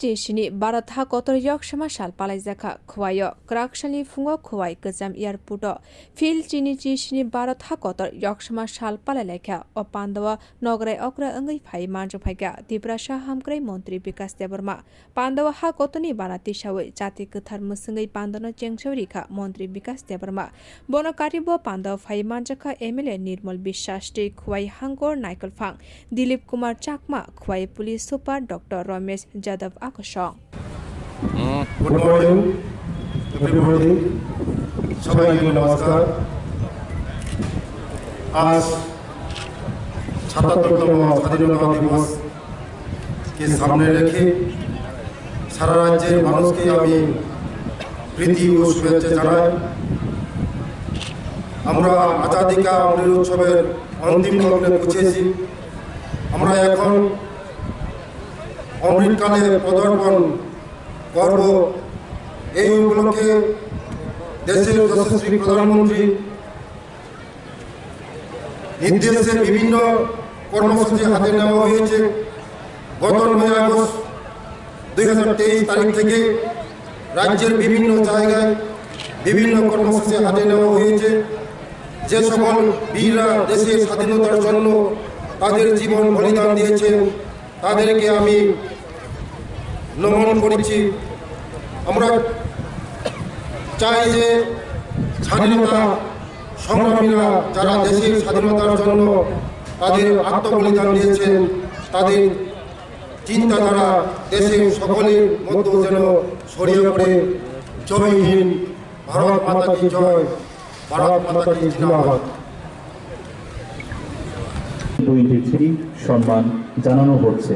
चिनि भारत हा Qatar yok shama shal Palaijak Khowai Krakshani fungo Khowai Gazam Airport Fil Chini Chini Barat ha kotor yok shama shal Palailekha o Pandawa Nogre Okra Angai Phai Manjkha TRIPURA Hangkhoro Montri Bikash Debbarma Pandawa ha kotoni Banati Shawi Jati Kathar Musungai Pandana Chengshorika Montri Bikash Debbarma Bono Karibo Pandawa Phai Manjkha MLA Nirmal Bishashti Khowai Hangkhoro Naikal Phang Dilip Kumar Chakma Khowai Police Super Dr. Ramesh Jadab Akashong. Good morning, everybody. সবাইকে নমস্কার। आज ৭৭তম স্বাধীনতা দিবসকে সামনে রেখে সারা রাজ্যের মানুষকে আমি প্রীতি ও শুভেচ্ছা জানাই। আমরা আজাদী কা অমৃত উৎসবের অন্তিম লগ্নে পৌঁছেছি। আমরা এখন অমৃতকালে পদার্পণ করব। এই উপলক্ষে দেশের যশস্বী প্রধানমন্ত্রী নির্দেশে বিভিন্ন কর্মসূচি হাতে নেওয়া হয়েছে। গত ৯ আগস্ট ২০২৩ তারিখ থেকে রাজ্যের বিভিন্ন জায়গায় বিভিন্ন কর্মসূচি হাতে নেওয়া হয়েছে। যে সকল বীররা দেশের স্বাধীনতার জন্য তাদের জীবন বলিদান দিয়েছেন তাদেরকে আমি নমন করেছি। আমরা চাই যে স্বাধীনতা সংগ্রামীরা যারা দেশের স্বাধীনতার জন্য তাদের আত্মবলিদান দিয়েছেন তাদের চিন্তাধারা দেশের সকলের মধ্যে যেন ছড়িয়ে পড়ে। জয় হিন্দ, ভারত মাতা কি জয়, ভারত মাতা কি জিন্দাবাদ। সম্মান জানানো হচ্ছে।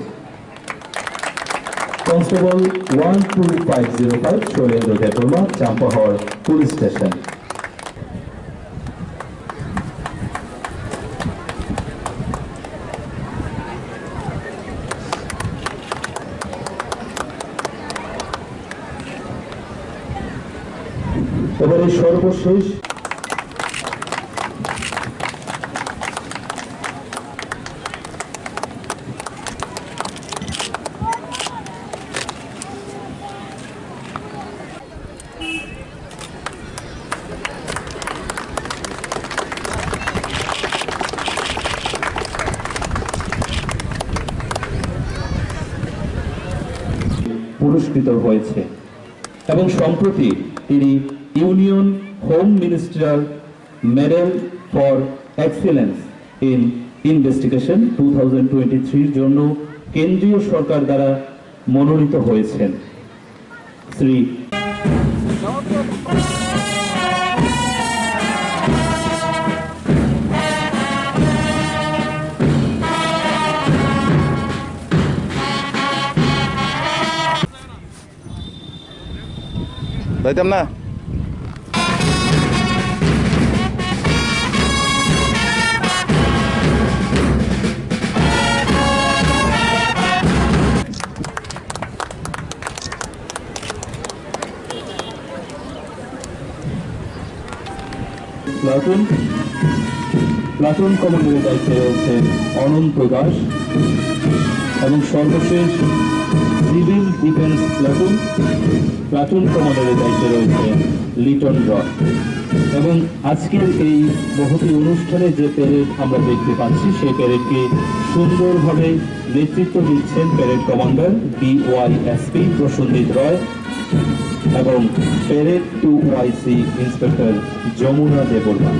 Constable 12505 Shailendra Debbarma, Champahaor police station. এবারে সর্বশেষ পুরস্কৃত হয়েছে এবং সম্প্রতি তিনি union home minister medal for excellence in investigation 2023 জন্য কেন্দ্রীয় সরকার দ্বারা মনোনীত হয়েছেন। শ্রী যাইতাম না। প্লাটুন কমান্ডারের দায়িত্বে রয়েছে অনন্ত দাস এবং সর্বশেষ সিভিল ডিফেন্স প্লাটুন কমান্ডারের দায়িত্বে রয়েছে লিটন রয়। এবং আজকের এই মহতী অনুষ্ঠানে যে প্যারেড আমরা দেখতে পাচ্ছি সেই প্যারেডকে সুন্দরভাবে নেতৃত্ব দিচ্ছেন প্যারেড কমান্ডার DYSP প্রসন্দিত রয় এবং parade 2YC inspector Jamuna Debbarma.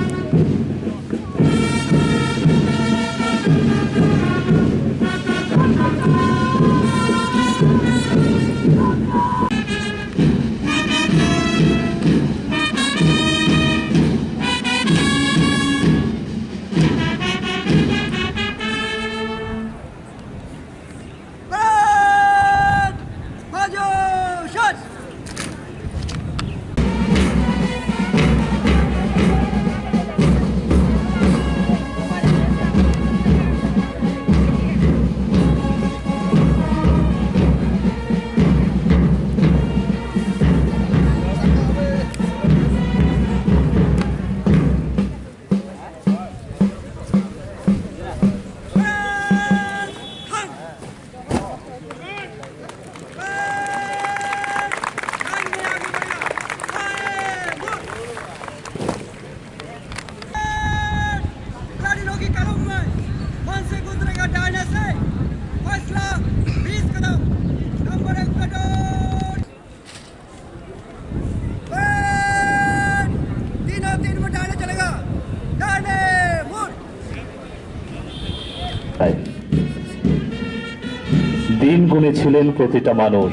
আগুনে ছিলেন প্রতিটা মানুষ।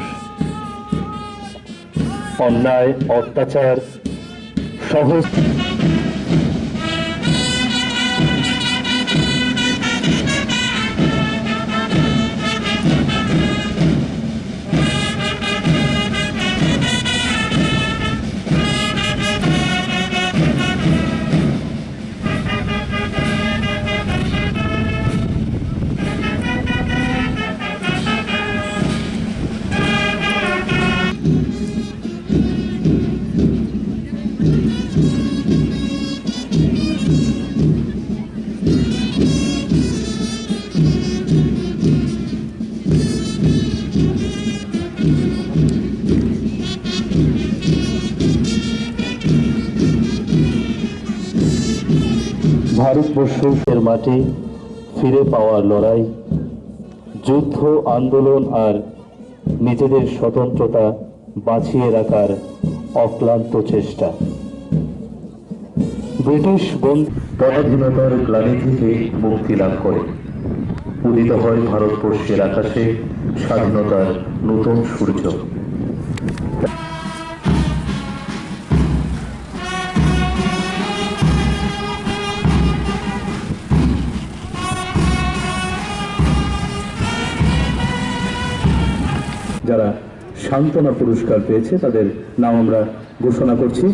অন্যায়, অত্যাচার, সহজ ভারতবর্ষের মাটি ফিরে পাওয়ার লড়াই, যুদ্ধ, আন্দোলন আর নিজেদের স্বতন্ত্রতা বাঁচিয়ে রাখার অক্লান্ত চেষ্টা। ব্রিটিশ পরাধীনতার গ্লানি থেকে মুক্তি লাভ করে উদিত হয় ভারতবর্ষের আকাশে স্বাধীনতার নতুন সূর্য। যারা সান্ত্বনা পুরস্কার পেয়েছে তাদের নাম আমরা ঘোষণা করছি।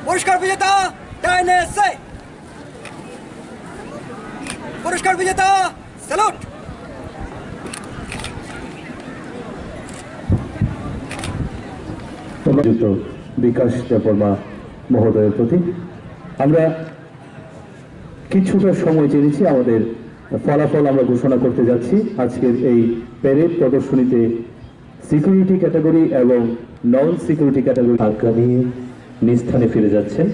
पुरस्कार विजेता दाहिने से, पुरस्कार विजेता सैल्यूट। বিকাশ দেববর্মা মহোদয়ের প্রতি আমরা কিছুটা সময় জেনেছি। আমাদের ফলাফল আমরা ঘোষণা করতে যাচ্ছি। আজকের এই প্যারেড প্রদর্শনীতে সিকিউরিটি ক্যাটাগরি এবং নন সিকিউরিটি ক্যাটাগরি আঁকা নিয়ে নিজ স্থানে ফিরে যাচ্ছেন।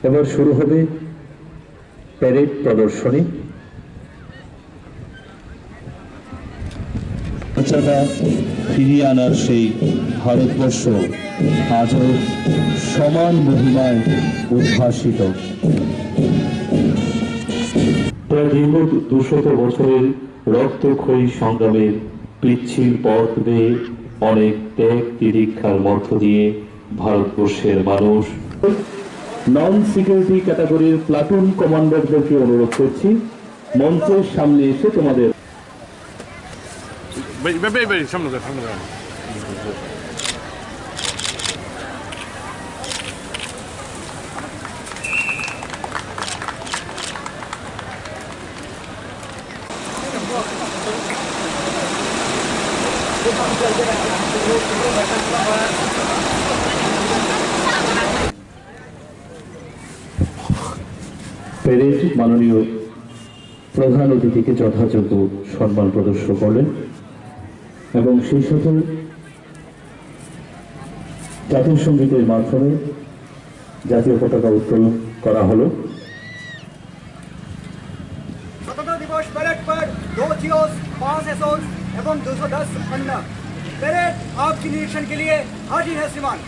এবার শুরু হবে প্যারেড প্রদর্শনী। ফিরিয়ে আনার সেই ভারতবর্ষ আজও সমান মহিমায় উদ্ভাসিত। প্রায় দীর্ঘ 200 বছরের রক্তক্ষয়ী সংগ্রামের পিচ্ছিল পথ বেয়ে অনেক ত্যাগ তিতিক্ষার মধ্য দিয়ে ভারতবর্ষের মানুষ। নন সিকিউরিটি ক্যাটাগরির প্লাটুন কমান্ডারদেরকে অনুরোধ করছি মঞ্চের সামনে এসে তোমাদের প্যারেড মাননীয় প্রধান অতিথিকে যথাযোগ্য সম্মান প্রদর্শন করলেন এবং সেই সাথে জাতীয় সঙ্গীতের মাধ্যমে জাতীয় পতাকা উত্তোলন করা হলো। स्वतंत्रता दिवस परेड पर 2 जियोस, 5 एसओस एवं 210 अन्ना। परेड आपके निरीक्षण के लिए हाजिर है श्रीमान।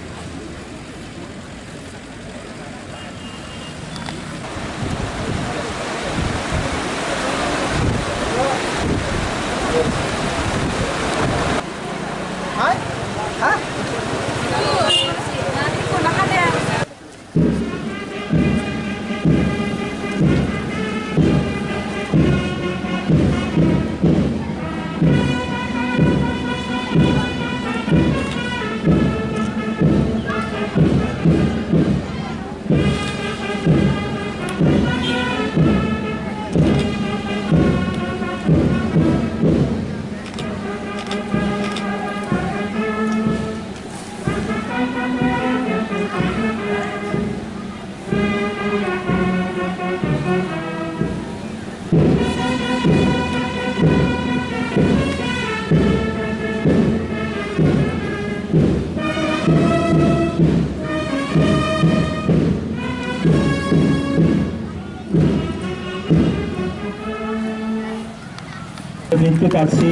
দেখতে পাচ্ছি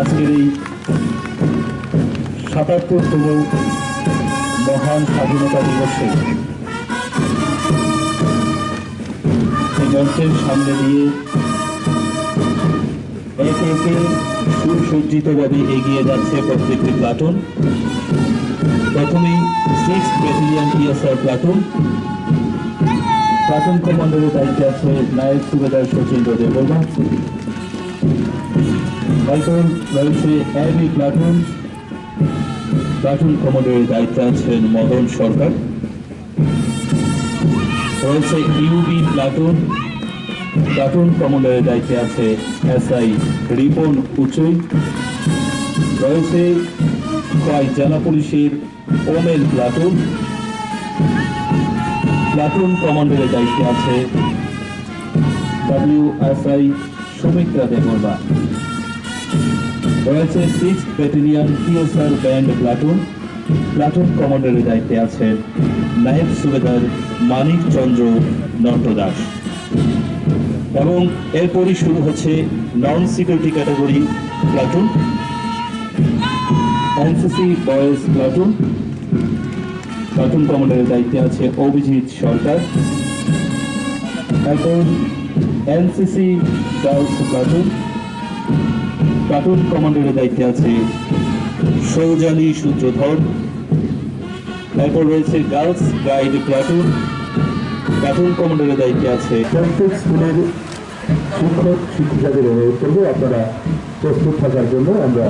আজকের এই ৭৭তম মহান স্বাধীনতা দিবসে এই মঞ্চের সামনে দিয়ে একে একে সুসজ্জিতভাবে এগিয়ে যাচ্ছে প্রত্যেকটি প্লাটুন। প্রথমেই 6th ব্যাটালিয়ন টিএসআর প্লাটুন কমান্ডারের দায়িত্বে আছে নায়েব সুবেদার শচীন্দ্র দেববর্মা। তারপর রয়েছে এবি প্লাটুন কমান্ডারের দায়িত্বে আছেন মদন সরকার। রয়েছে ইউবি প্লাটুন কমান্ডারের দায়িত্বে আছে এসআই রিপন উচই। রয়েছে খোয়াই জেলা পুলিশের ওমেন প্লাটুন কমান্ডারের দায়িত্বে আছে WSI সুমিত্রা দেববর্মা। রয়েছে 6th battalion TSR band platoon কমান্ডারের দায়িত্বে আছেন নায়েব সুবেদার মানিক চন্দ্র নটদাস। এবং এরপরই শুরু হচ্ছে non security category platoon, NCC boys platoon কমান্ডারের দায়িত্বে আছে অভিজিৎ সরকার। এখন এনসিসি গার্লস প্লাটুন কমান্ডারের দায়িত্বে আছে সৌজানী সূত্রধর। এরপর রয়েছে গার্লস গাইড প্লাটুন কমান্ডারের দায়িত্বে আছে প্রত্যেক স্কুলের শিক্ষক শিক্ষিকাদের অনুরোধ করবো আপনারা প্রস্তুত থাকার জন্য আমরা